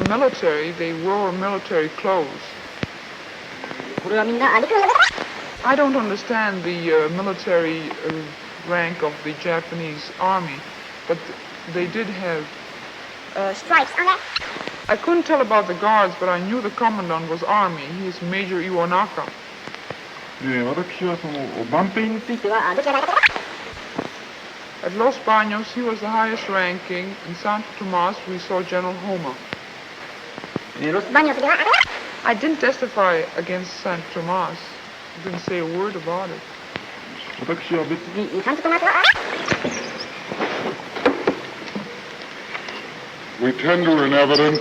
military, they wore military clothes. I don't understand the military rank of the Japanese army, but they did have stripes on it. I couldn't tell about the guards, but I knew the commandant was army. He is Major Iwanaka. 私はその番兵については At Los Baños, he was the highest ranking. In Santo Tomas, we saw General Homer. I didn't testify against Santo Tomas. I didn't say a word about it. 私は別に We tender in evidence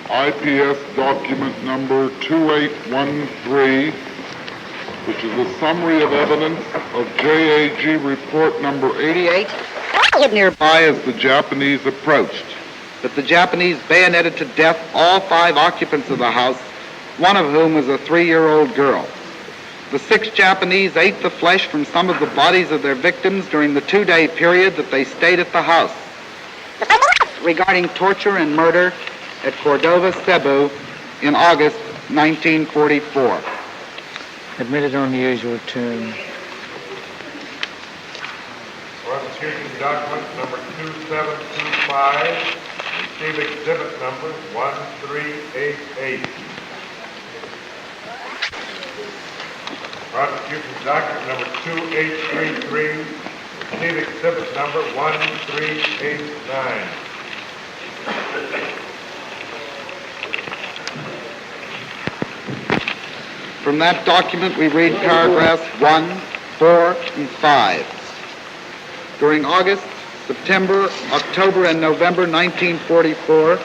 IPS document number 2813, which is a summary of evidence of JAG report number 88. Nearby as the Japanese approached, that the Japanese bayoneted to death all 5 occupants of the house, one of whom was a 3-year-old girl. The 6 Japanese ate the flesh from some of the bodies of their victims during the 2-day period that they stayed at the house. Regarding torture and murder at Cordova, Cebu in August 1944. Admitted on the usual terms. Prosecution document number 2725, receive exhibit number 1388. Prosecution document number 2833, receive exhibit number 1389. From that document, we read paragraphs 1, 4, and 5. During August, September, October, and November 1944,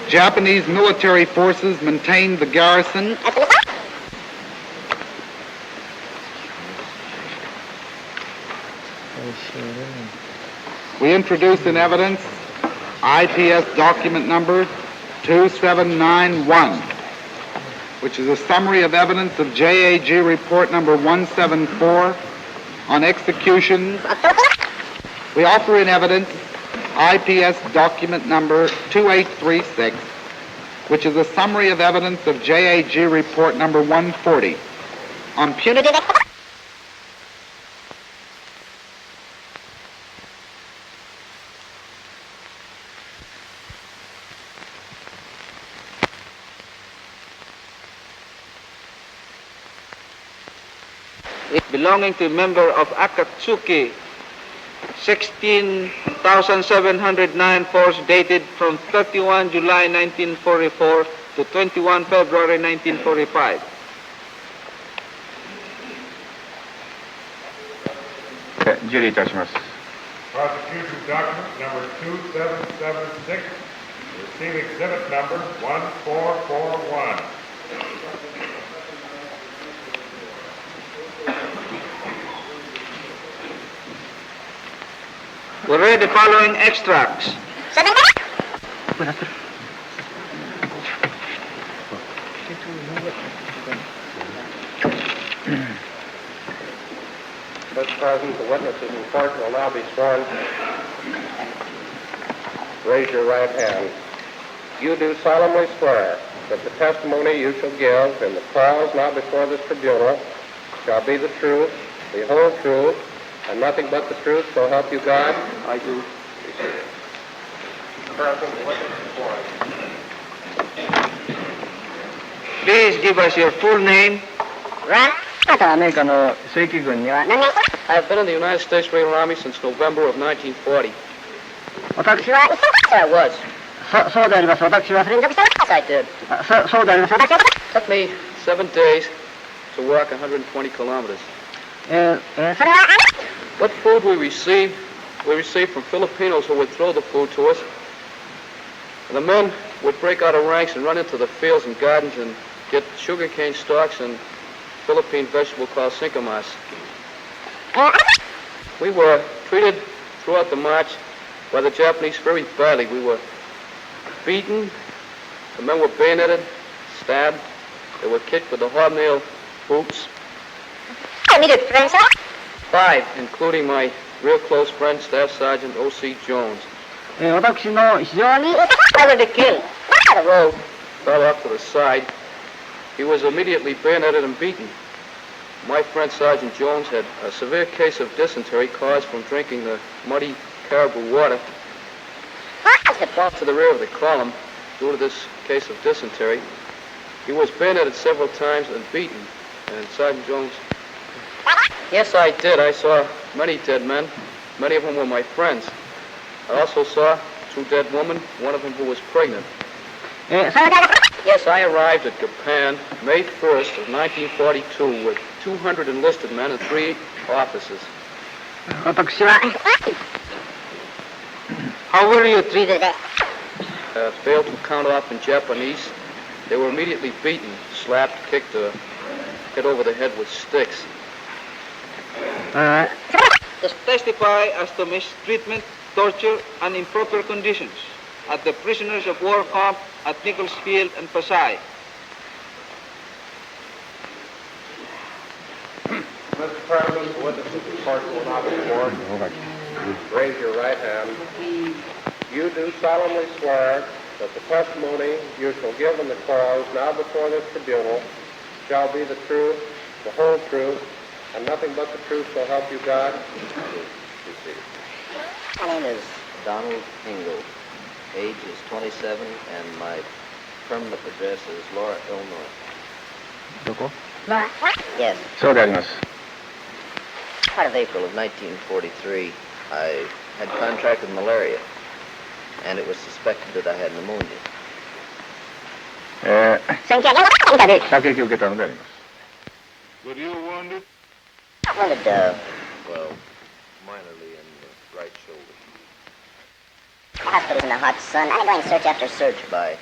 Japanese military forces maintained the garrison We introduce in evidence IPS document number 2791, which is a summary of evidence of JAG report number 174 on executions. We offer in evidence IPS document number 2836, which is a summary of evidence of JAG report number 140 on punitive. Belonging to a member of Akatsuki, 16,709 force dated from 31 July 1944 to 21 February 1945. Prosecution document number 2776, receive exhibit number 1441. We read the following extracts. Mr. President, the witnesses in court will now be sworn. Raise your right hand. You do solemnly swear that the testimony you shall give in the trials now before this tribunal shall be the truth, the whole truth, and nothing but the truth, so help you God? I do. President, the witness is sworn. Please give us your full name. I've been in the United States Regular Army since November of 1940. I was. I did. Took me 7 days to walk 120 kilometers. What food we received from Filipinos who would throw the food to us. And the men would break out of ranks and run into the fields and gardens and get sugarcane stalks and Philippine vegetable called sincamas. We were treated throughout the march by the Japanese very badly. We were beaten, the men were bayoneted, stabbed, they were kicked with the hobnail boots. 5, including my real close friend, Staff Sergeant O.C. Jones. 私の非常に Never to kill. The road. Fell off to the side. He was immediately bayoneted and beaten. My friend Sergeant Jones had a severe case of dysentery caused from drinking the muddy caribou water. Fell to the rear of the column due to this case of dysentery. He was bayoneted several times and beaten. And Sergeant Jones... Yes, I did. I saw many dead men. Many of them were my friends. I also saw 2 dead women, one of them who was pregnant. Yes, I arrived at Japan May 1st of 1942 with 200 enlisted men and 3 officers. 私は How were you treated? Failed to count off in Japanese. They were immediately beaten, slapped, kicked, hit over the head with sticks. Just testify as to mistreatment, torture, and improper conditions at the prisoners of war camp at Nichols Field and Pasay. Mr. President, the witnesses of the court will now be sworn. Raise your right hand. You do solemnly swear that the testimony you shall give in the cause now before this tribunal shall be the truth, the whole truth, and nothing but the truth so help you God? My name is Donald Engel. Age is 27, and my permanent address is Laura, Illinois. どこ Yes. そうであります。 Part of April of 1943, I had contracted malaria, and it was suspected that I had pneumonia. 打撃を受けたのであります。 But you wounded? Wounded, well, minorly in the right shoulder. The hospital's in the hot sun. I'm going to search after Searched by